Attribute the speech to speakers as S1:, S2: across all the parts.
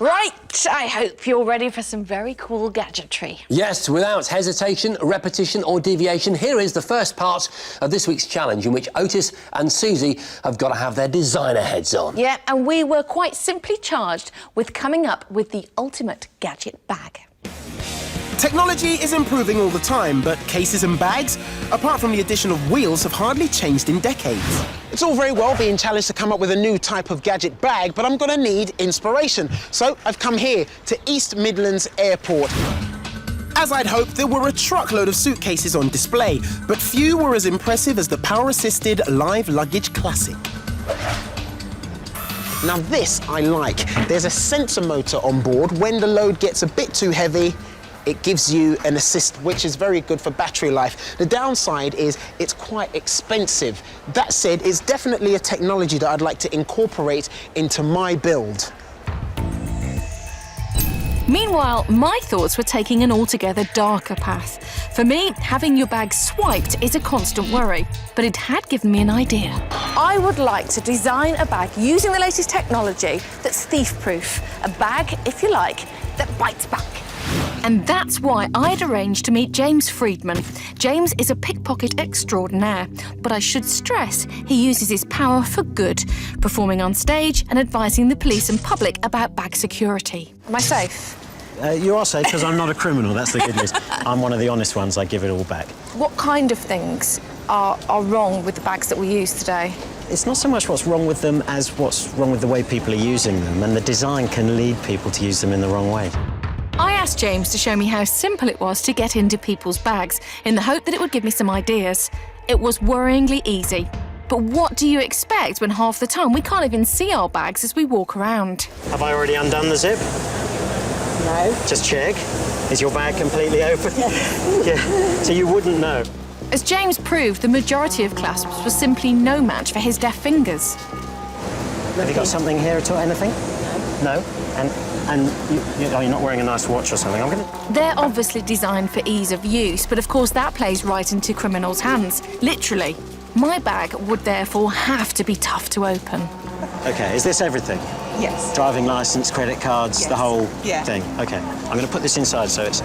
S1: Right, I hope you're ready for some very cool gadgetry.
S2: Yes, without hesitation, repetition or deviation, here is the first part of this week's challenge in which Ortis and Suzi have got to have their designer heads on.
S1: Yeah, and we were quite simply charged with coming up with the ultimate gadget bag.
S3: Technology is improving all the time, but cases and bags, apart from the addition of wheels, have hardly changed in decades. It's all very well being challenged to come up with a new type of gadget bag, but I'm going to need inspiration. So I've come here to East Midlands Airport. As I'd hoped, there were a truckload of suitcases on display, but few were as impressive as the power-assisted Live Luggage Classic. Now this I like. There's a sensor motor on board. When the load gets a bit too heavy, it gives you an assist, which is very good for battery life. The downside is it's quite expensive. That said, it's definitely a technology that I'd like to incorporate into my build.
S4: Meanwhile, my thoughts were taking an altogether darker path. For me, having your bag swiped is a constant worry, but it had given me an idea.
S1: I would like to design a bag using the latest technology that's thief-proof. A bag, if you like, that bites back.
S4: And that's why I'd arranged to meet James Friedman. James is a pickpocket extraordinaire, but I should stress he uses his power for good, performing on stage and advising the police and public about bag security.
S1: Am I safe?
S5: You are safe because I'm not a criminal, that's the good news. I'm one of the honest ones, I give it all back.
S1: What kind of things are wrong with the bags that we use today?
S5: It's not so much what's wrong with them as what's wrong with the way people are using them, and the design can lead people to use them in the wrong way.
S4: I asked James to show me how simple it was to get into people's bags, in the hope that it would give me some ideas. It was worryingly easy. But what do you expect when half the time we can't even see our bags as we walk around?
S5: Have I already undone the zip?
S6: No.
S5: Just check. Is your bag completely open? Yeah, so you wouldn't know.
S4: As James proved, the majority of clasps was simply no match for his deft fingers.
S5: Have you got something here at all, anything? No? And you're not wearing a nice watch or something?
S4: They're obviously designed for ease of use, but of course that plays right into criminals' hands, literally. My bag would therefore have to be tough to open.
S5: OK, is this everything?
S6: Yes.
S5: Driving licence, credit cards,
S6: Yes.
S5: the whole
S6: Yeah.
S5: thing? OK, I'm going to put this inside so it's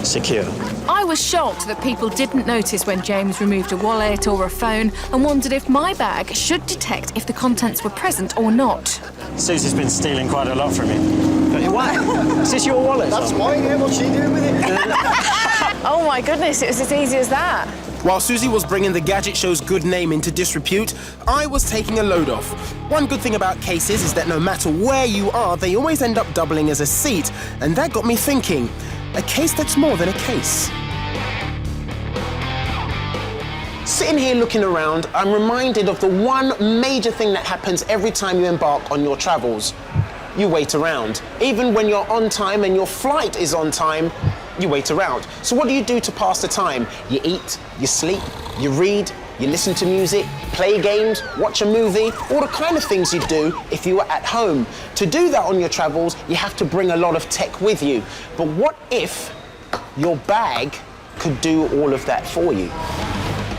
S5: secure.
S4: I was shocked that people didn't notice when James removed a wallet or a phone and wondered if my bag should detect if the contents were present or not.
S5: Suzi's been stealing quite a lot from you. Why? Is this your wallet?
S7: That's mine, yeah, what's she doing with it?
S1: Oh my goodness, it was as easy as that.
S3: While Suzi was bringing the Gadget Show's good name into disrepute, I was taking a load off. One good thing about cases is that no matter where you are, they always end up doubling as a seat. And that got me thinking, a case that's more than a case. Sitting here looking around, I'm reminded of the one major thing that happens every time you embark on your travels. You wait around. Even when you're on time and your flight is on time, you wait around. So what do you do to pass the time? You eat, you sleep, you read, you listen to music, play games, watch a movie, all the kind of things you'd do if you were at home. To do that on your travels, you have to bring a lot of tech with you. But what if your bag could do all of that for you?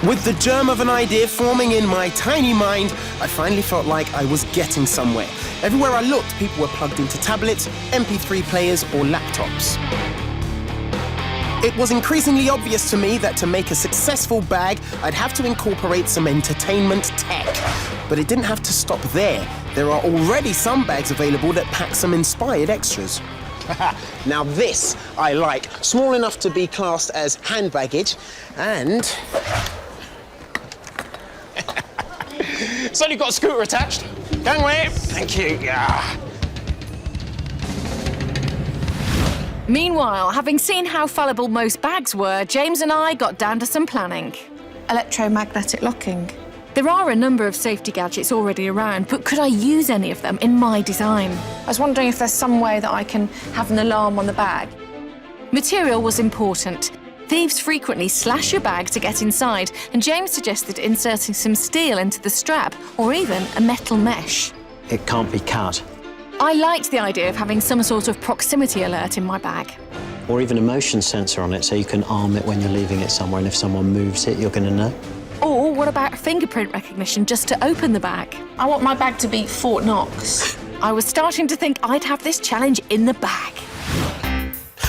S3: With the germ of an idea forming in my tiny mind, I finally felt like I was getting somewhere. Everywhere I looked, people were plugged into tablets, MP3 players, or laptops. It was increasingly obvious to me that to make a successful bag, I'd have to incorporate some entertainment tech. But it didn't have to stop there. There are already some bags available that pack some inspired extras. Now this I like. Small enough to be classed as hand baggage, and it's only got a scooter attached. Gangway, thank you. Yeah.
S4: Meanwhile, having seen how fallible most bags were, James and I got down to some planning.
S1: Electromagnetic locking.
S4: There are a number of safety gadgets already around, but could I use any of them in my design?
S1: I was wondering if there's some way that I can have an alarm on the bag.
S4: Material was important. Thieves frequently slash your bag to get inside, and James suggested inserting some steel into the strap, or even a metal mesh.
S5: It can't be cut.
S4: I liked the idea of having some sort of proximity alert in my bag.
S5: Or even a motion sensor on it so you can arm it when you're leaving it somewhere, and if someone moves it, you're going to know.
S4: Or what about fingerprint recognition just to open the bag?
S1: I want my bag to be Fort Knox.
S4: I was starting to think I'd have this challenge in the bag.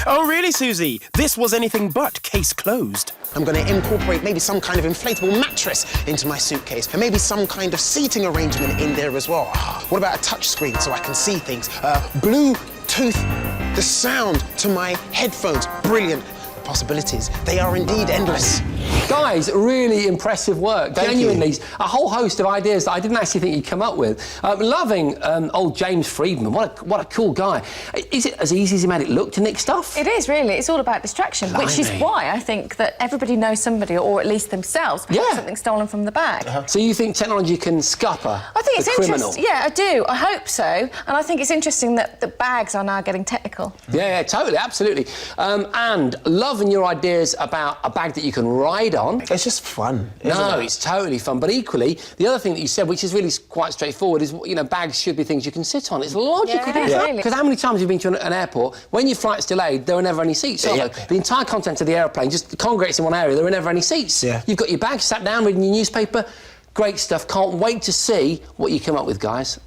S3: Oh, really, Suzi? This was anything but case closed. I'm going to incorporate maybe some kind of inflatable mattress into my suitcase, and maybe some kind of seating arrangement in there as well. What about a touch screen so I can see things? Bluetooth, the sound to my headphones. Brilliant. Possibilities. They are indeed endless.
S2: Guys, really impressive work.
S3: Thank
S2: Genuinely,
S3: you.
S2: a whole host of ideas that I didn't actually think you'd come up with. Loving old James Friedman. What a cool guy. Is it as easy as he made it look to nick stuff?
S1: It is, really. It's all about distraction, which is
S2: Blimey.
S1: why I think that everybody knows somebody, or at least themselves, have
S2: Yeah.
S1: something stolen from the bag.
S2: So you think technology can scupper
S1: I think it's
S2: the criminal?
S1: interesting. Yeah, I do. I hope so. And I think it's interesting that the bags are now getting technical.
S2: Yeah, totally, absolutely. And loving your ideas about a bag that you can ride on.
S3: It's just fun.
S2: No, it's totally fun. But equally, the other thing that you said, which is really quite straightforward, is, you know, bags should be things you can sit on. It's logical.
S1: Yeah, it is, really.
S2: Because how many times have you been to an airport, when your flight's delayed, there are never any seats, are there? The entire content of the airplane just congregates in one area, there are never any seats.
S3: Yeah.
S2: You've got your bag, sat down, reading your newspaper. Great stuff. Can't wait to see what you come up with, guys.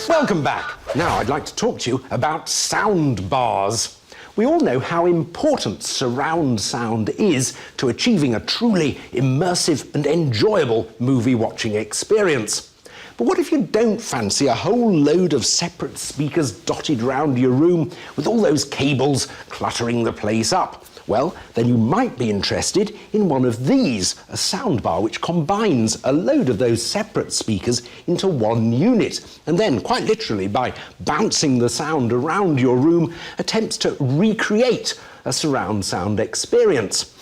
S8: Welcome back. Now I'd like to talk to you about sound bars. We all know how important surround sound is to achieving a truly immersive and enjoyable movie watching experience. But what if you don't fancy a whole load of separate speakers dotted round your room with all those cables cluttering the place up? Well, then you might be interested in one of these, a soundbar which combines a load of those separate speakers into one unit, and then, quite literally, by bouncing the sound around your room, attempts to recreate a surround sound experience.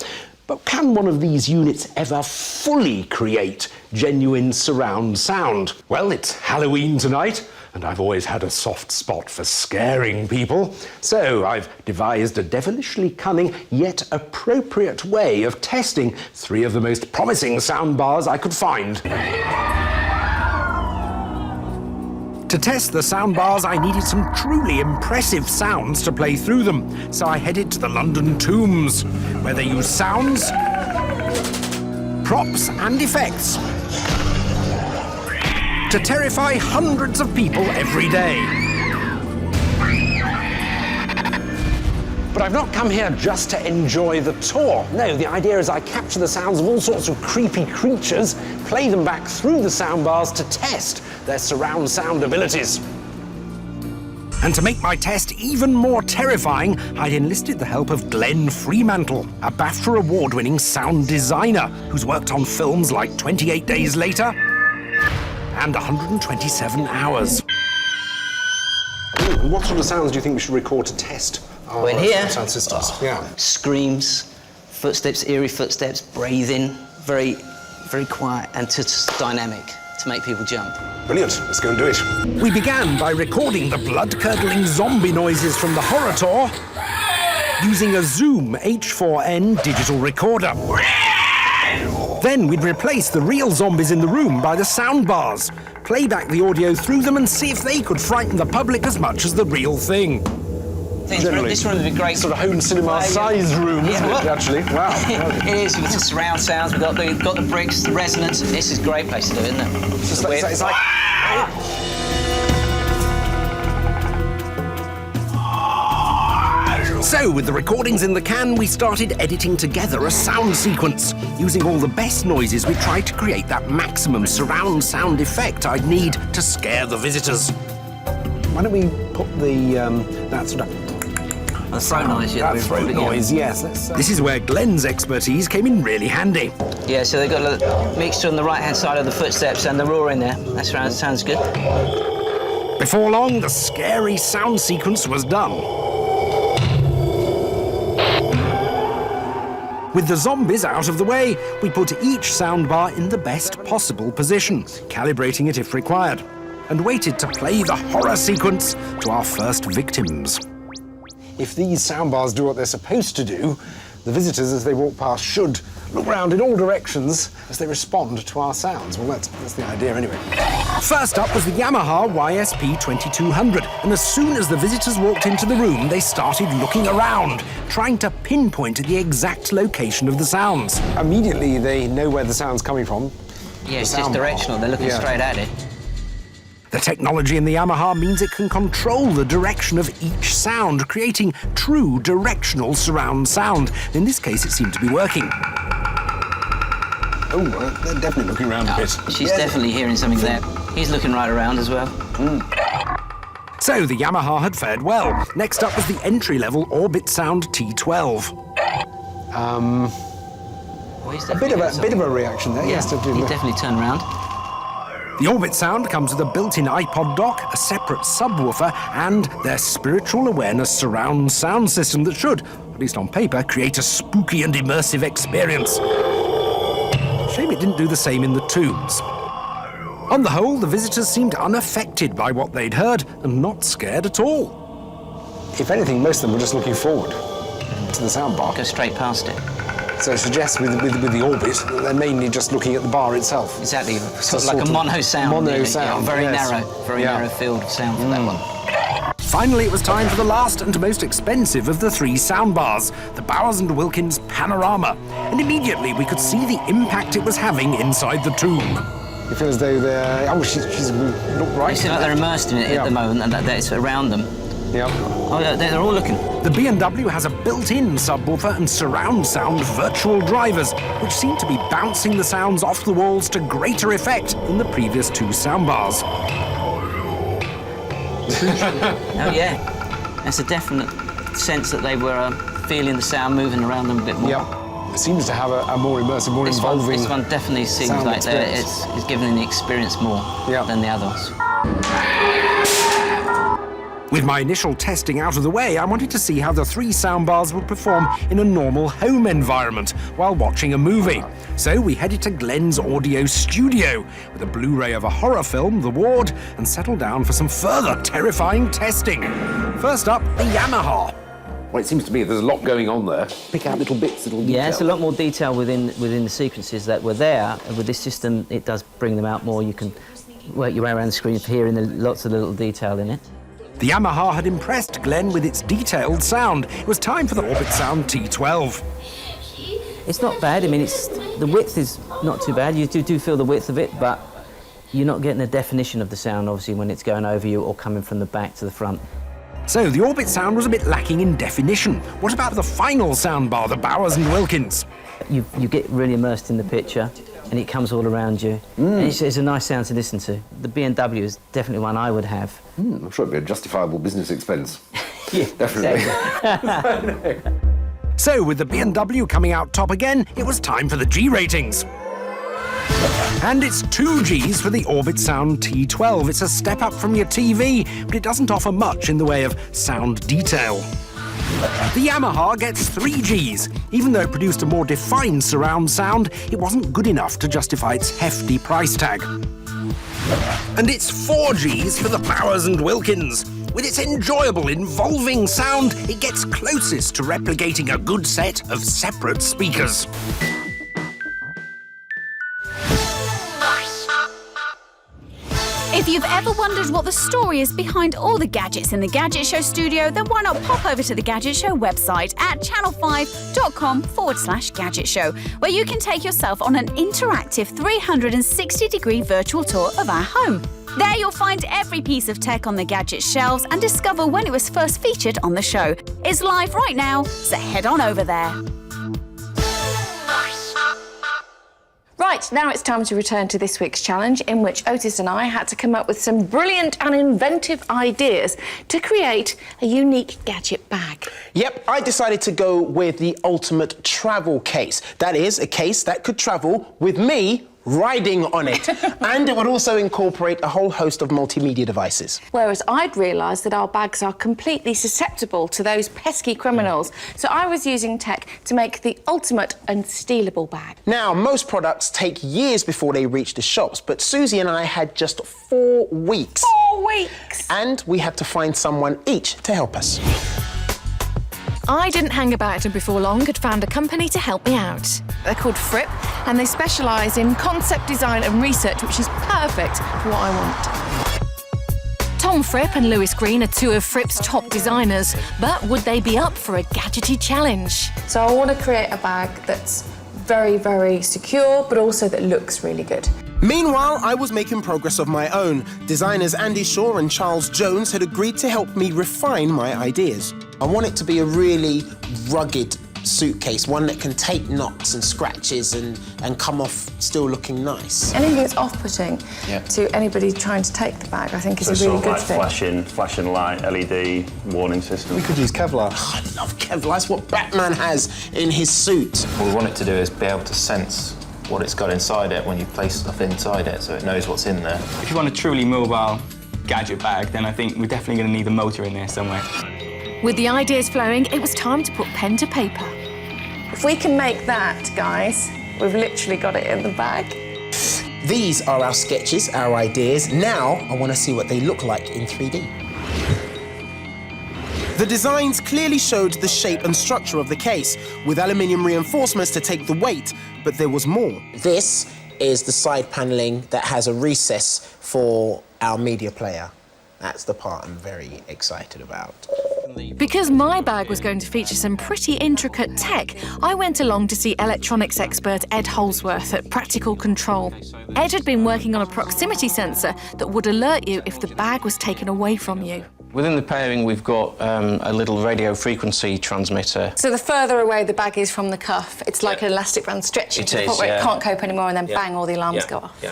S8: But can one of these units ever fully create genuine surround sound? Well, it's Halloween tonight, and I've always had a soft spot for scaring people. So I've devised a devilishly cunning yet appropriate way of testing 3 of the most promising sound bars I could find. To test the sound bars, I needed some truly impressive sounds to play through them. So I headed to the London Tombs, where they use sounds, props and effects to terrify hundreds of people every day. But I've not come here just to enjoy the tour. No, the idea is I capture the sounds of all sorts of creepy creatures, play them back through the sound bars to test their surround sound abilities. And to make my test even more terrifying, I'd enlisted the help of Glenn Fremantle, a BAFTA award-winning sound designer who's worked on films like 28 Days Later and 127 Hours. What sort of sounds do you think we should record to test our
S9: Well, in here,
S8: sound systems? Yeah.
S9: screams, footsteps, eerie footsteps, breathing, very, very quiet and just dynamic to make people jump.
S8: Brilliant. Let's go and do it. We began by recording the blood-curdling zombie noises from the horror tour using a Zoom H4n digital recorder. Then we'd replace the real zombies in the room by the sound bars, play back the audio through them and see if they could frighten the public as much as the real thing.
S9: This room would be great.
S8: Sort of home cinema size room, isn't it, actually? Wow.
S9: It is, with the surround sounds, we've got the bricks, the resonance. This is a great place to do it, isn't it?
S8: It's like... So, with the recordings in the can, we started editing together a sound sequence. Using all the best noises, we tried to create that maximum surround sound effect I'd need to scare the visitors. Why don't we put that sort of...
S9: The throat noise, yeah.
S8: That throat noise, yes. This is where Glenn's expertise came in really handy.
S9: Yeah, so they've got a mixture on the right-hand side of the footsteps and the roar in there. That sounds good.
S8: Before long, the scary sound sequence was done. With the zombies out of the way, we put each soundbar in the best possible position, calibrating it if required, and waited to play the horror sequence to our first victims. If these soundbars do what they're supposed to do, the visitors, as they walk past, should look round in all directions as they respond to our sounds. Well, that's the idea anyway. First up was the Yamaha YSP 2200, and as soon as the visitors walked into the room, they started looking around, trying to pinpoint the exact location of the sounds. Immediately, they know where the sound's coming from.
S9: Yeah, it's just directional. They're looking straight at it.
S8: The technology in the Yamaha means it can control the direction of each sound, creating true directional surround sound. In this case, it seemed to be working.
S7: Oh, they're definitely looking around a bit.
S9: She's definitely hearing something there. He's looking right around as well.
S8: So the Yamaha had fared well. Next up was the entry-level Orbit Sound T12.
S7: A bit of a reaction there.
S9: Yeah,
S7: Yes,
S9: he definitely turned around.
S8: The Orbit Sound comes with a built-in iPod dock, a separate subwoofer, and their spiritual awareness surround sound system that should, at least on paper, create a spooky and immersive experience. Shame it didn't do the same in the Tombs. On the whole, the visitors seemed unaffected by what they'd heard and not scared at all.
S7: If anything, most of them were just looking forward to the soundbar.
S9: Go straight past it.
S7: So it suggests with the Orbit that they're mainly just looking at the bar itself.
S9: Exactly, sort of like a mono sound.
S7: Mono sound,
S9: very
S7: yes.
S9: narrow field of sound for that one.
S8: Finally, it was time for the last and most expensive of the 3 soundbars, the Bowers & Wilkins Panorama. And immediately we could see the impact it was having inside the tomb.
S7: You feel as though they're... Oh, she's looked right.
S9: They seem like they're immersed in it at the moment, and that it's around them.
S7: Yeah.
S9: Oh, yeah, they're all looking.
S8: The B&W has a built-in subwoofer and surround sound virtual drivers, which seem to be bouncing the sounds off the walls to greater effect than the previous 2 soundbars.
S9: Oh, yeah. That's a definite sense that they were feeling the sound moving around them a bit more.
S7: Yeah. It seems to have a more immersive, more involving...
S9: This one definitely seems
S7: sound
S9: like
S7: experience.
S9: it's giving the experience more than the others.
S8: With my initial testing out of the way, I wanted to see how the 3 soundbars would perform in a normal home environment while watching a movie. So we headed to Glenn's audio studio with a Blu-ray of a horror film, The Ward, and settled down for some further terrifying testing. First up, the Yamaha.
S10: Well, it seems to me there's a lot going on there. Pick out little bits, little details.
S9: Yeah, it's a lot more detail within the sequences that were there. With this system, it does bring them out more. You can work your way around the screen, hearing lots of little detail in it.
S8: The Yamaha had impressed Glenn with its detailed sound. It was time for the Orbit Sound T12.
S9: It's not bad. I mean, the width is not too bad. You do feel the width of it, but you're not getting the definition of the sound, obviously, when it's going over you or coming from the back to the front.
S8: So the Orbit Sound was a bit lacking in definition. What about the final soundbar, the Bowers & Wilkins?
S9: You get really immersed in the picture, and it comes all around you. And it's a nice sound to listen to. The B&W is definitely one I would have.
S10: I'm sure it'd be a justifiable business expense.
S9: Yeah,
S10: definitely.
S9: Exactly.
S8: So with the B&W coming out top again, it was time for the G ratings. And it's 2 Gs for the Orbit Sound T12. It's a step up from your TV, but it doesn't offer much in the way of sound detail. The Yamaha gets 3 Gs. Even though it produced a more defined surround sound, it wasn't good enough to justify its hefty price tag. And it's 4 Gs for the Bowers & Wilkins. With its enjoyable, involving sound, it gets closest to replicating a good set of separate speakers.
S11: If you've ever wondered what the story is behind all the gadgets in the Gadget Show studio, then why not pop over to the Gadget Show website at channel5.com/Gadget Show, where you can take yourself on an interactive 360-degree virtual tour of our home. There you'll find every piece of tech on the Gadget shelves and discover when it was first featured on the show. It's live right now, so head on over there.
S1: Right, now it's time to return to this week's challenge, in which Otis and I had to come up with some brilliant and inventive ideas to create a unique gadget bag.
S3: Yep, I decided to go with the ultimate travel case. That is, a case that could travel with me riding on it. And it would also incorporate a whole host of multimedia devices.
S1: Whereas I'd realised that our bags are completely susceptible to those pesky criminals. So I was using tech to make the ultimate unstealable bag.
S3: Now, most products take years before they reach the shops, but Susie and I had just 4 weeks.
S1: 4 weeks!
S3: And we had to find someone each to help us.
S4: I didn't hang about, and before long had found a company to help me out.
S1: They're called Fripp, and they specialise in concept design and research, which is perfect for what I want.
S4: Tom Fripp and Lewis Green are 2 of Fripp's top designers, but would they be up for a gadgety challenge?
S1: So I want to create a bag that's very, very secure, but also that looks really good.
S3: Meanwhile, I was making progress of my own. Designers Andy Shaw and Charles Jones had agreed to help me refine my ideas. I want it to be a really rugged suitcase, one that can take knocks and scratches and come off still looking nice.
S1: Anything that's off-putting to anybody trying to take the bag, I think is a really good thing.
S12: Flashing light, LED warning system.
S7: We could use Kevlar.
S3: Oh, I love Kevlar. That's what Batman has in his suit.
S13: What we want it to do is be able to sense what it's got inside it when you place stuff inside it, so it knows what's in there.
S14: If you want a truly mobile gadget bag, then I think we're definitely going to need a motor in there somewhere.
S4: With the ideas flowing, it was time to put pen to paper.
S1: If we can make that, guys, we've literally got it in the bag.
S3: These are our sketches, our ideas. Now, I want to see what they look like in 3D. The designs clearly showed the shape and structure of the case, with aluminium reinforcements to take the weight, but there was more. This is the side panelling that has a recess for our media player. That's the part I'm very excited about.
S4: Because my bag was going to feature some pretty intricate tech, I went along to see electronics expert Ed Holsworth at Practical Control. Ed had been working on a proximity sensor that would alert you if the bag was taken away from you.
S15: Within the pairing, we've got a little radio frequency transmitter.
S1: So the further away the bag is from the cuff, it's like an elastic band stretching to the point where it can't cope anymore, and then bang, all the alarms go off.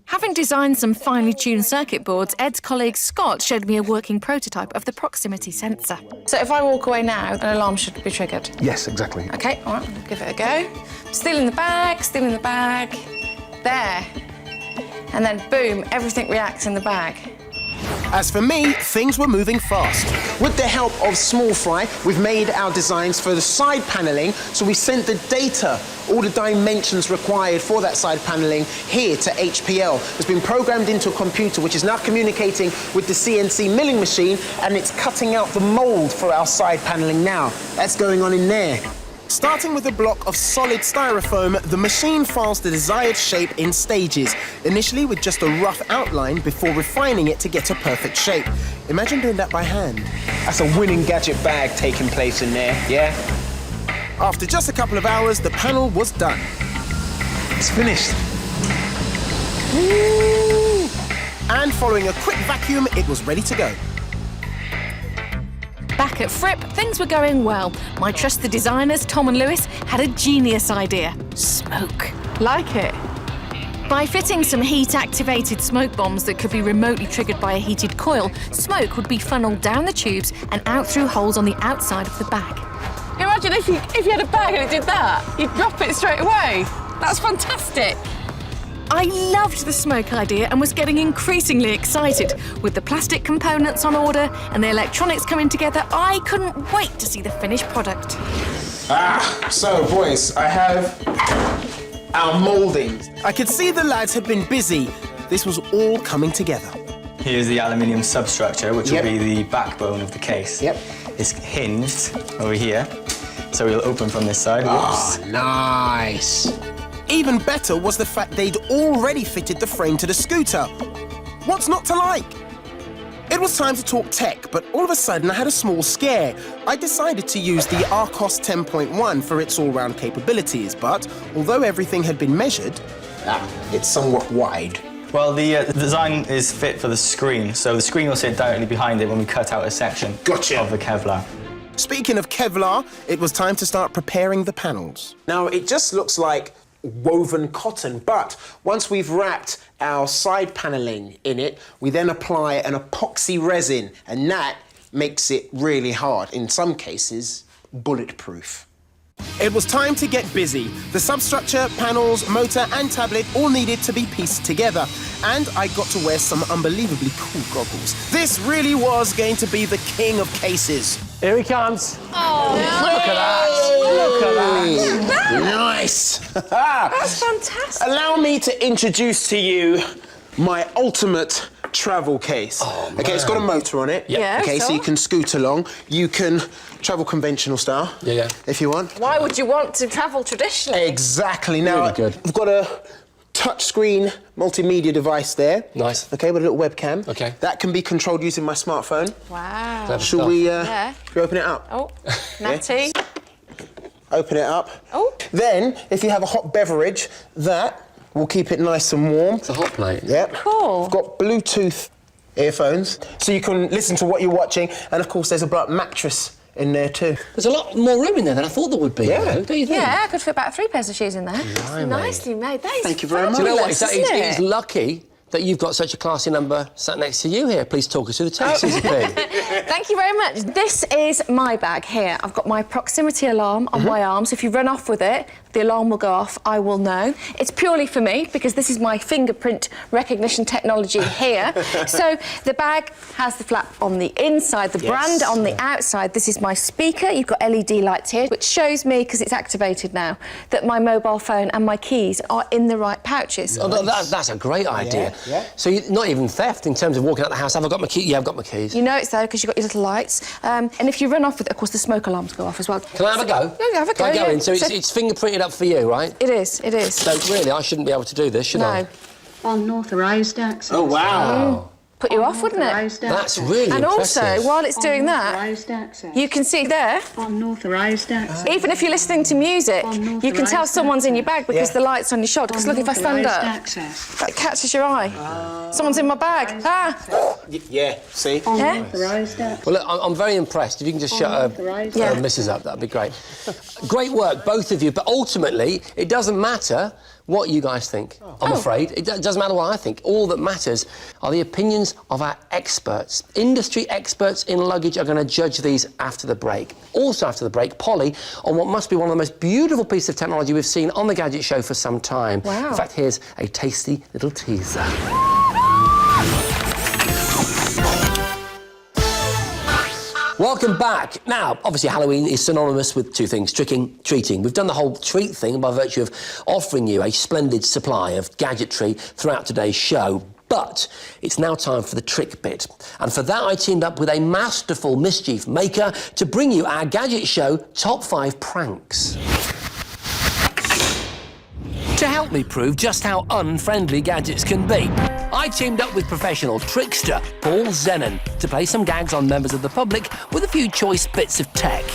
S4: Having designed some finely tuned circuit boards, Ed's colleague Scott showed me a working prototype of the proximity sensor.
S1: So if I walk away now, an alarm should be triggered?
S7: Yes, exactly.
S1: OK, all right, give it a go. Still in the bag, still in the bag. There. And then, boom, everything reacts in the bag.
S3: As for me, things were moving fast. With the help of Small Fry, we've made our designs for the side panelling, so we sent the data, all the dimensions required for that side panelling, here to HPL. It's been programmed into a computer, which is now communicating with the CNC milling machine, and it's cutting out the mold for our side panelling now. That's going on in there. Starting with a block of solid styrofoam, the machine files the desired shape in stages, initially with just a rough outline before refining it to get a perfect shape. Imagine doing that by hand. That's a winning gadget bag taking place in there, yeah? After just a couple of hours, the panel was done.
S7: It's finished.
S3: Woo! And following a quick vacuum, it was ready to go.
S4: Back at Fripp, things were going well. My trusted designers, Tom and Lewis, had a genius idea. Smoke.
S1: Like it.
S4: By fitting some heat-activated smoke bombs that could be remotely triggered by a heated coil, smoke would be funneled down the tubes and out through holes on the outside of the bag.
S1: Imagine if you had a bag and it did that. You'd drop it straight away. That's fantastic.
S4: I loved the smoke idea and was getting increasingly excited. With the plastic components on order and the electronics coming together, I couldn't wait to see the finished product.
S3: So boys, I have our mouldings. I could see the lads had been busy. This was all coming together.
S14: Here's the aluminium substructure, which will be the backbone of the case. It's hinged over here, so it'll open from this side.
S3: Oh, nice. Even better was the fact they'd already fitted the frame to the scooter. What's not to like? It was time to talk tech, but all of a sudden I had a small scare. I decided to use the Arcos 10.1 for its all-round capabilities, but although everything had been measured, it's somewhat wide.
S14: Well, the design is fit for the screen, so the screen will sit directly behind it when we cut out a section of the Kevlar.
S3: Speaking of Kevlar, it was time to start preparing the panels. Now, it just looks like woven cotton, but once we've wrapped our side panelling in it, we then apply an epoxy resin, and that makes it really hard, in some cases, bulletproof. It was time to get busy. The substructure, panels, motor and tablet all needed to be pieced together, and I got to wear some unbelievably cool goggles. This really was going to be the king of cases.
S2: Here he comes.
S1: Oh,
S2: look at that. Look at that.
S3: Nice.
S1: That's fantastic.
S3: Allow me to introduce to you my ultimate travel case.
S2: Oh,
S3: okay, it's got a motor on it.
S1: Yeah,
S3: okay, so
S1: sure.
S3: you can scoot along. You can travel conventional style.
S2: Yeah.
S3: If you want.
S1: Why would you want to travel traditionally?
S3: Exactly. Now,
S2: Really good.
S3: I've got a touchscreen multimedia device there.
S2: Nice.
S3: Okay, with a little webcam.
S2: Okay.
S3: That can be controlled using my smartphone.
S1: Wow.
S2: Clever
S3: Shall
S2: stuff.
S3: we,
S1: Yeah.
S3: should we open it up?
S1: Oh, natty.
S3: Open it up.
S1: Oh.
S3: Then, if you have a hot beverage, that will keep it nice and warm.
S2: It's a hot plate.
S3: Yep.
S1: Cool.
S3: I've got Bluetooth earphones, so you can listen to what you're watching, and of course there's a mattress in there too.
S2: There's a lot more room in there than I thought there would be.
S3: Yeah.
S2: Don't you think?
S1: Yeah, I could fit about 3 pairs of shoes in there.
S2: Blimey.
S1: Nicely made. That is
S3: Thank you very much.
S2: Do you know what?
S1: fabulous, isn't
S2: It's lucky that you've got such a classy number sat next to you here. Please talk us through the tech, Suzi P.
S1: Thank you very much. This is my bag here. I've got my proximity alarm on my arm, so if you run off with it, the alarm will go off, I will know. It's purely for me, because this is my fingerprint recognition technology here. So the bag has the flap on the inside, the brand on the outside. This is my speaker. You've got LED lights here, which shows me, because it's activated now, that my mobile phone and my keys are in the right pouches.
S2: Oh, that's a great idea.
S3: Yeah.
S2: So not even theft in terms of walking out the house. Have I got my key? Yeah, I've got my keys.
S1: You know it's there because you've got your little lights. And if you run off with it, of course, the smoke alarms go off as well.
S2: Can I have a go?
S1: Yeah, have a go.
S2: Can I go
S1: yeah.
S2: in? So it's fingerprinted up for you, right?
S1: It is, it is.
S2: So really, I shouldn't be able to do this, should I?
S1: No.
S6: Unauthorised access.
S2: Oh, wow.
S1: Put you off, wouldn't it?
S2: That's really
S1: And
S2: impressive.
S1: also, while it's doing that,
S6: Unauthorised access.
S1: you can see there,
S6: Unauthorised access.
S1: even if you're listening to music, you can tell someone's in your bag because the light's on your shoulder. Because look, if I stand up, that catches your eye. Someone's in my bag. Ah!
S3: Yeah, see?
S6: Unauthorised access.
S2: Well, look, I'm very impressed. If you can just shut her missus up, that'd be great. Great work, both of you. But ultimately, it doesn't matter what you guys think, I'm afraid. It doesn't matter what I think. All that matters are the opinions of our experts. Industry experts in luggage are going to judge these after the break. Also after the break, Polly, on what must be one of the most beautiful pieces of technology we've seen on the Gadget Show for some time.
S1: Wow.
S2: In fact, here's a tasty little teaser. Welcome back. Now, obviously, Halloween is synonymous with two things, treating. We've done the whole treat thing by virtue of offering you a splendid supply of gadgetry throughout today's show. But it's now time for the trick bit. And for that, I teamed up with a masterful mischief maker to bring you our Gadget Show Top 5 Pranks. To help me prove just how unfriendly gadgets can be, I teamed up with professional trickster Paul Zenon to play some gags on members of the public with a few choice bits of tech.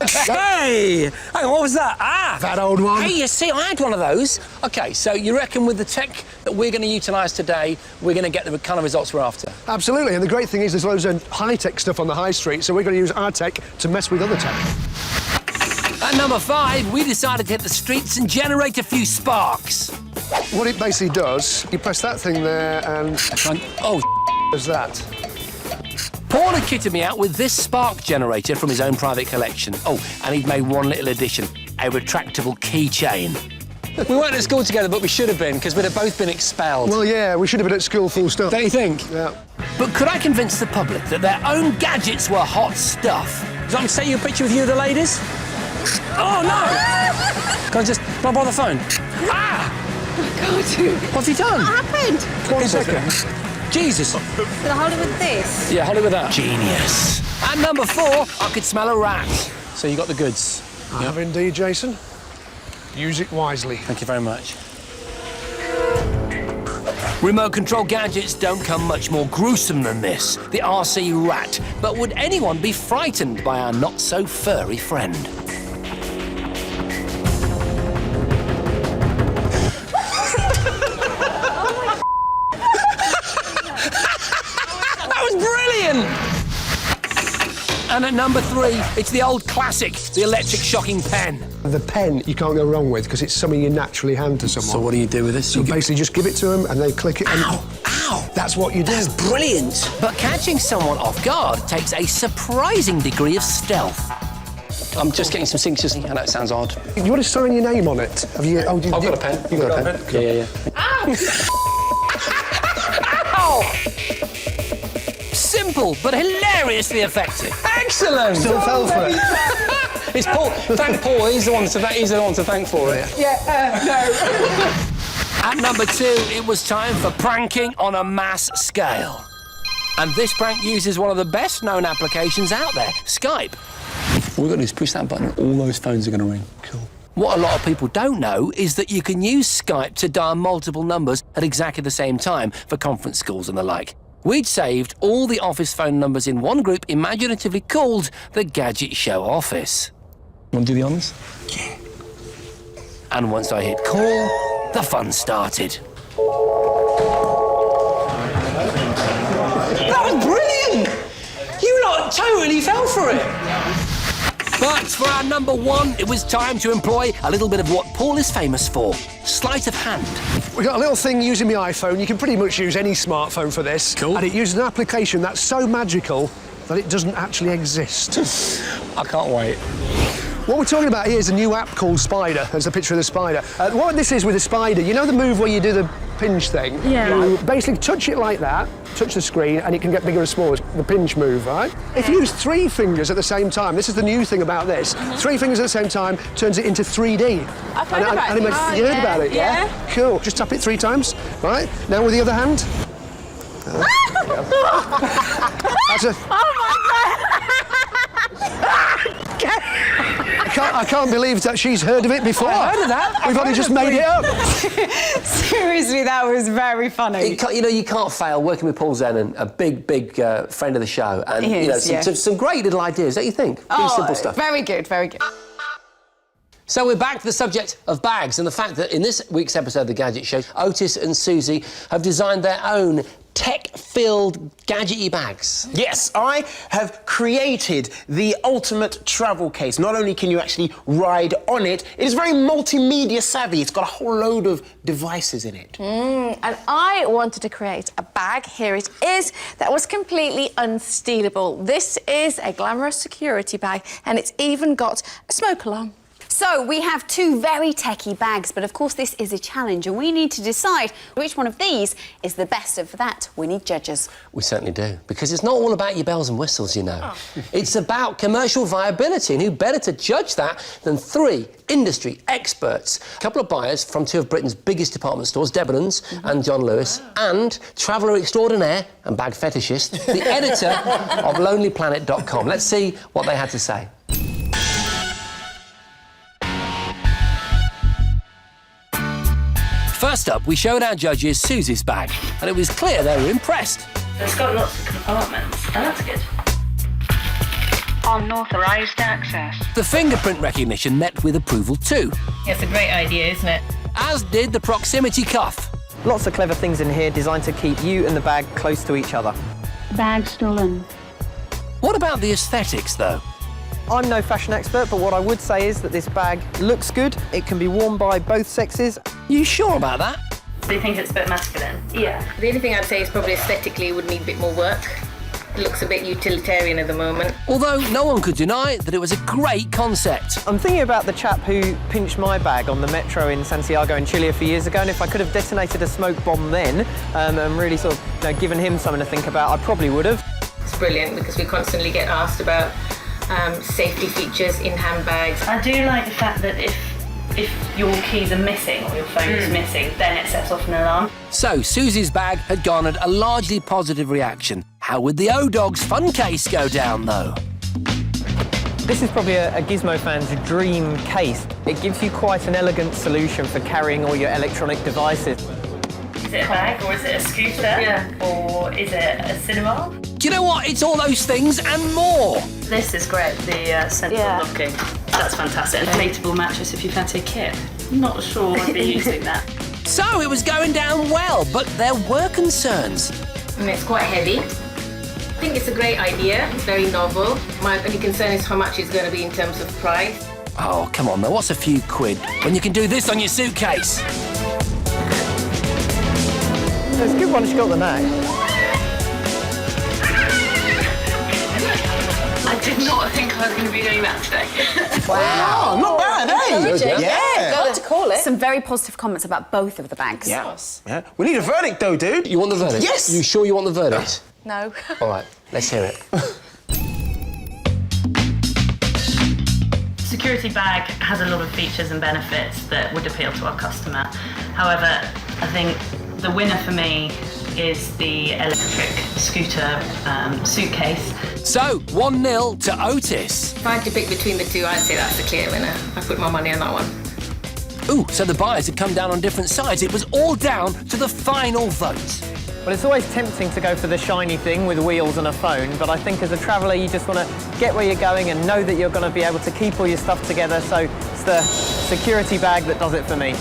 S2: Hey! Hang on, what was that? Ah!
S7: That old one?
S2: Hey, you see, I had one of those. OK, so you reckon with the tech that we're going to utilise today, we're going to get the kind of results we're after?
S7: Absolutely, and the great thing is there's loads of high-tech stuff on the high street, so we're going to use our tech to mess with other tech.
S2: At number 5, we decided to hit the streets and generate a few sparks.
S7: What it basically does, you press that thing there and...
S2: Oh,
S7: does that.
S2: Paul had kitted me out with this spark generator from his own private collection. Oh, and he'd made one little addition, a retractable keychain. We weren't at school together, but we should have been, because we'd have both been expelled.
S7: Well, yeah, we should have been at school full stop.
S2: Don't you think?
S7: Yeah.
S2: But could I convince the public that their own gadgets were hot stuff? So I can send you a picture of you and the ladies? Oh, no! Can I borrow the phone? Ah!
S6: God.
S2: What's he done?
S6: What happened?
S2: 1 second. Jesus.
S6: Did I hold it with this?
S2: Yeah, hold it with that. Genius. At number 4, I could smell a rat. So you got the goods?
S7: I have indeed, Jason. Use it wisely.
S2: Thank you very much. Remote control gadgets don't come much more gruesome than this, the RC rat. But would anyone be frightened by our not-so-furry friend? That was brilliant! And at number 3, it's the old classic, the electric shocking pen.
S7: The pen you can't go wrong with because it's something you naturally hand to someone.
S2: So what do you do with this?
S7: So basically just give it to them and they click it and...
S2: Ow! Ow!
S7: That's what you do.
S2: That's brilliant! But catching someone off guard takes a surprising degree of stealth. I'm just getting some signatures. I know it sounds odd.
S7: You want to sign your name on it? Have you... Oh,
S2: I've got a pen.
S7: You got a pen?
S2: Yeah. Ow! Simple, but hilariously effective. Excellent!
S7: Still fell for it.
S2: It's Paul. Thank Paul. He's the one to thank for it.
S6: No.
S2: At number 2, it was time for pranking on a mass scale. And this prank uses one of the best-known applications out there, Skype. All we've got to do is push that button and all those phones are going to ring. Cool. What a lot of people don't know is that you can use Skype to dial multiple numbers at exactly the same time for conference calls and the like. We'd saved all the office phone numbers in one group imaginatively called the Gadget Show Office.
S13: Want to do the honours?
S2: Yeah. And once I hit call, the fun started.
S16: That was brilliant! You lot totally fell for it.
S2: But for our number one, it was time to employ a little bit of what Paul is famous for, sleight of hand.
S7: We've got a little thing using my iPhone. You can pretty much use any smartphone for this.
S2: Cool.
S7: And it uses an application that's so magical that it doesn't actually exist.
S2: I can't wait.
S7: What we're talking about here is a new app called Spider. There's a picture of the spider. What this is with a spider, you know the move where you do the pinch thing?
S6: Yeah.
S7: You basically touch it like that, touch the screen, and it can get bigger and smaller, the pinch move, right? If you use 3 fingers at the same time, this is the new thing about this, 3 fingers at the same time turns it into 3D.
S1: I've heard about it.
S7: You heard about it, yeah? Cool. Just tap it 3 times, right? Now with the other hand. That's a...
S1: Oh my God!
S7: I can't believe that she's heard of it before.
S16: I've heard of that.
S7: We've only just made it up.
S6: Seriously, that was very funny.
S2: You know, you can't fail working with Paul Zennon, a big friend of the show, and
S6: He is,
S2: some great little ideas, don't you think? Pretty simple stuff.
S6: Very good, very good.
S2: So we're back to the subject of bags and the fact that in this week's episode of the Gadget Show, Ortis and Suzi have designed their own tech-filled gadgety bags.
S3: Yes, I have created the ultimate travel case. Not only can you actually ride on it, it is very multimedia savvy. It's got a whole load of devices in it.
S1: And I wanted to create a bag, here it is, that was completely unstealable. This is a glamorous security bag, and it's even got a smoke alarm.
S11: So we have 2 very techie bags, but of course this is a challenge and we need to decide which one of these is the best, and for that we need judges.
S2: We certainly do, because it's not all about your bells and whistles, you know. It's about commercial viability, and who better to judge that than 3 industry experts. A couple of buyers from 2 of Britain's biggest department stores, Debenhams and John Lewis, and traveller extraordinaire and bag fetishist, the editor of LonelyPlanet.com. Let's see what they had to say. First up, we showed our judges Suzi's bag, and it was clear they were impressed.
S6: It's got lots of compartments, and that's good. Unauthorised access.
S2: The fingerprint recognition met with approval too,
S6: It's a great idea, isn't it?
S2: as did the proximity cuff.
S9: Lots of clever things in here designed to keep you and the bag close to each other.
S6: Bag stolen.
S2: What about the aesthetics, though?
S9: I'm no fashion expert, but what I would say is that this bag looks good. It can be worn by both sexes.
S2: You sure about that?
S6: Do you think it's a bit masculine?
S17: Yeah. The only thing I'd say is probably aesthetically it would need a bit more work. It looks a bit utilitarian at the moment.
S2: Although no one could deny that it was a great concept.
S9: I'm thinking about the chap who pinched my bag on the metro in Santiago in Chile a few years ago, and if I could have detonated a smoke bomb then and really sort of given him something to think about, I probably would have.
S17: It's brilliant because we constantly get asked about safety features in handbags.
S6: I do like the fact that if your keys are missing or your phone is missing, then it sets off an alarm.
S2: So Suzi's bag had garnered a largely positive reaction. How would the O-Dog's fun case go down, though?
S9: This is probably a Gizmo fan's dream case. It gives you quite an elegant solution for carrying all your electronic devices.
S6: Is it a bag or is it a scooter? Yeah. Or is it a cinema?
S2: Do you know what? It's all those things and more.
S6: This is great, the central locking. That's fantastic. A inflatable mattress if you fancy a kit. Not sure I'd be using that.
S2: So it was going down well, but there were concerns.
S17: And it's quite heavy. I think it's a great idea, very novel. My only concern is how much it's going to be in terms of price.
S2: Oh, come on, though. What's a few quid when you can do this on your suitcase?
S9: It's a good one, she got the knack.
S6: I did not think I was going to be doing that today.
S3: Wow, not bad, eh? Yeah.
S11: Got to call it. Some very positive comments about both of the bags.
S3: Yeah. We need a verdict, though, dude.
S2: You want the verdict?
S3: Yes.
S2: You sure you want the verdict?
S1: No.
S2: All right, let's hear it.
S6: Security bag has a lot of features and benefits that would appeal to our customer. However, I think the winner for me is the electric scooter suitcase.
S2: So, 1-0 to Ortis.
S17: If I had to pick between the 2, I'd say that's the clear winner. I put my money on that one.
S2: Ooh, so the buyers had come down on different sides. It was all down to the final vote.
S9: Well, it's always tempting to go for the shiny thing with wheels and a phone, but I think as a traveller you just want to get where you're going and know that you're going to be able to keep all your stuff together, so it's the security bag that does it for me.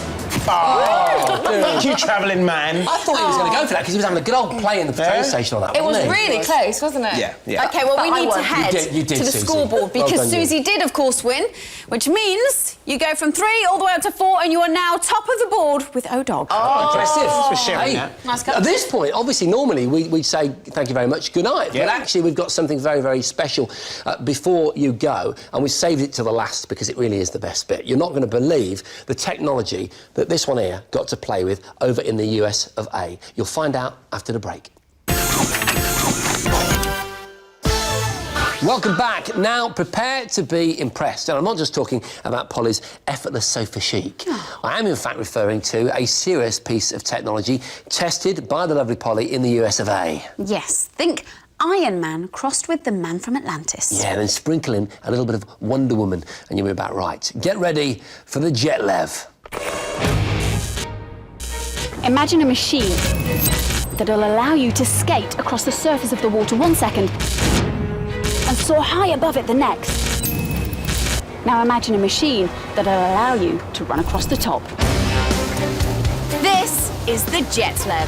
S3: Oh, you travelling man.
S2: I thought he was going to go for that because he was having a good old play in the train station on that.
S1: It was
S2: wasn't he?
S1: really close, wasn't it?
S3: Yeah, yeah.
S11: Okay, well,
S1: But
S11: we
S1: I
S11: need to
S1: won.
S11: head
S2: You did,
S11: to the
S2: Suzi.
S11: scoreboard
S2: Well
S11: because
S2: done, you.
S11: Suzi did, of course, win, which means you go from 3 all the way up to 4 and you are now top of the board with O-Dog.
S2: Oh, impressive.
S3: For sharing
S2: Hey,
S3: that.
S1: Nice cup.
S2: at this point, obviously, normally we say thank you very much, good night.
S3: Yeah.
S2: But actually, we've got something very, very special before you go, and we saved it to the last because it really is the best bit. You're not going to believe the technology that this one here got to play with over in the US of A. You'll find out after the break. Welcome back. Now, prepare to be impressed. And I'm not just talking about Polly's effortless sofa chic. I am, in fact, referring to a serious piece of technology tested by the lovely Polly in the US of A.
S11: Yes, think Iron Man crossed with the man from Atlantis.
S2: Yeah, then sprinkle in a little bit of Wonder Woman, and you'll be about right. Get ready for the JetLev.
S11: Imagine a machine that'll allow you to skate across the surface of the water 1 second and soar high above it the next. Now imagine a machine that'll allow you to run across the top. This is the JetLev.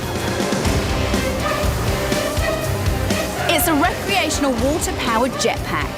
S11: It's a recreational water-powered jetpack.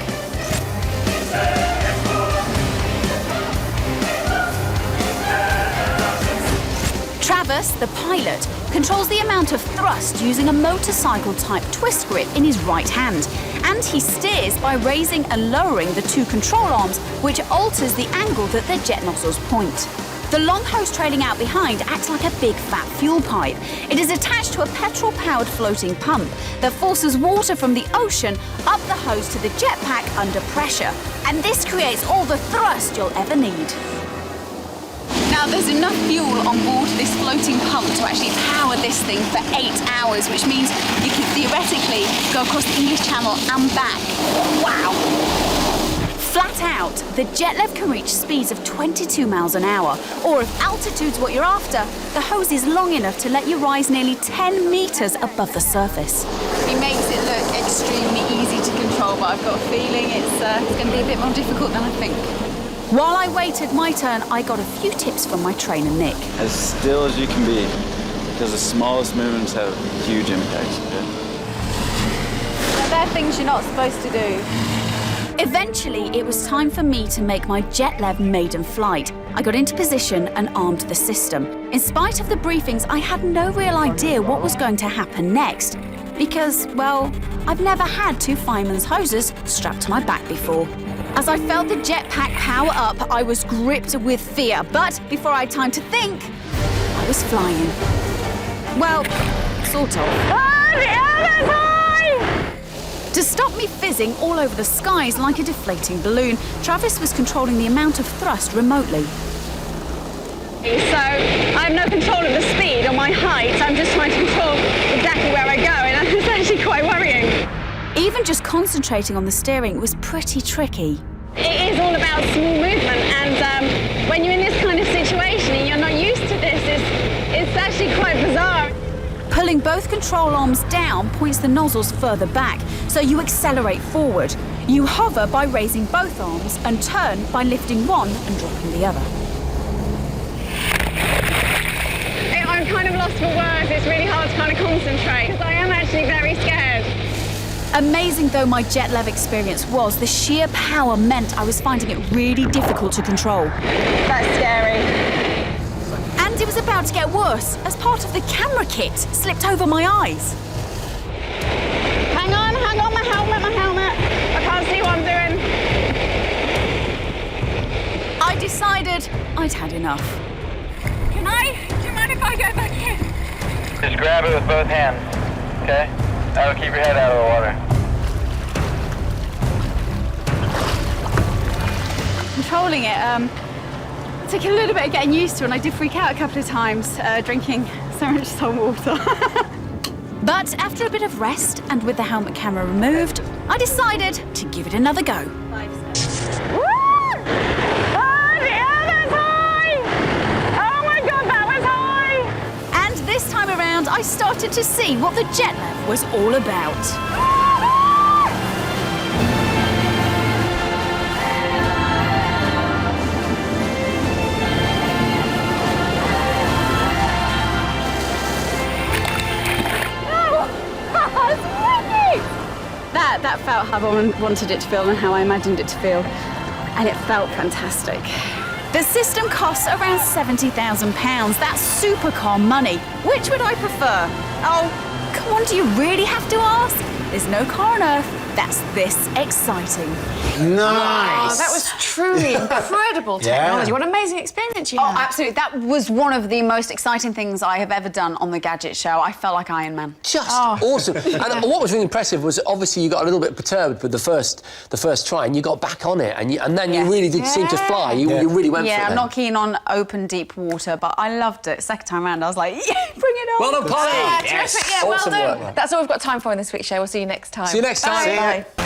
S11: Travis, the pilot, controls the amount of thrust using a motorcycle-type twist grip in his right hand, and he steers by raising and lowering the 2 control arms, which alters the angle that the jet nozzles point. The long hose trailing out behind acts like a big fat fuel pipe. It is attached to a petrol-powered floating pump that forces water from the ocean up the hose to the jetpack under pressure, and this creates all the thrust you'll ever need. Now, there's enough fuel on board this floating pump to actually power this thing for 8 hours, which means you can theoretically go across the English Channel and back. Wow! Flat out, the JetLev can reach speeds of 22 miles an hour, or if altitude's what you're after, the hose is long enough to let you rise nearly 10 metres above the surface. He makes it look extremely easy to control, but I've got a feeling it's going to be a bit more difficult than I think. While I waited my turn, I got a few tips from my trainer, Nick.
S18: As still as you can be, because the smallest movements have huge impacts.
S11: They're things you're not supposed to do. Eventually, it was time for me to make my JetLev maiden flight. I got into position and armed the system. In spite of the briefings, I had no real idea what was going to happen next. Because, well, I've never had 2 fireman's hoses strapped to my back before. As I felt the jetpack power up, I was gripped with fear. But before I had time to think, I was flying. Well, sort of. To stop me fizzing all over the skies like a deflating balloon, Travis was controlling the amount of thrust remotely.
S19: So I have no control of the speed or my height. I'm just trying to control exactly where I go, and it's actually quite worrying.
S11: Even just concentrating on the steering was pretty tricky.
S19: It is all about small movement, and when you're in this kind of situation and you're not used to this, it's actually quite bizarre.
S11: Pulling both control arms down points the nozzles further back, so you accelerate forward. You hover by raising both arms and turn by lifting one and dropping the other.
S19: I'm kind of lost for words. It's really hard to kind of concentrate because I am actually very scared.
S11: Amazing though my JetLev experience was, the sheer power meant I was finding it really difficult to control.
S19: That's scary.
S11: And it was about to get worse as part of the camera kit slipped over my eyes.
S19: Hang on, my helmet. I can't see what I'm doing.
S11: I decided I'd had enough.
S19: Do you mind if I go back in?
S20: Just grab it with both hands, okay? That'll keep your head out of the water.
S19: Controlling it, took a little bit of getting used to, and I did freak out a couple of times drinking so much salt water.
S11: But after a bit of rest and with the helmet camera removed, I decided to give it another go. This time around, I started to see what the JetLev was all about.
S19: that felt how I wanted it to feel and how I imagined it to feel. And it felt fantastic.
S11: The system costs around £70,000. That's supercar money. Which would I prefer? Oh, come on, do you really have to ask? There's no car on Earth that's this exciting.
S3: Nice.
S1: Oh, that was truly incredible technology. What an amazing experience you had.
S21: Oh, absolutely. That was one of the most exciting things I have ever done on the Gadget Show. I felt like Iron Man.
S2: Just awesome. And what was really impressive was obviously you got a little bit perturbed with the first try, and you got back on it, and then you really did seem to fly. You really went for it.
S21: Yeah, I'm
S2: then.
S21: not keen on open, deep water, but I loved it. Second time round, I was like, yeah, bring it on.
S2: Well done, Polly.
S1: Terrific. Yeah,
S2: Awesome
S1: well done.
S2: work.
S1: That's all we've got time for in this week's show. We'll see you next time.
S2: See you next time.
S1: Bye. Bye.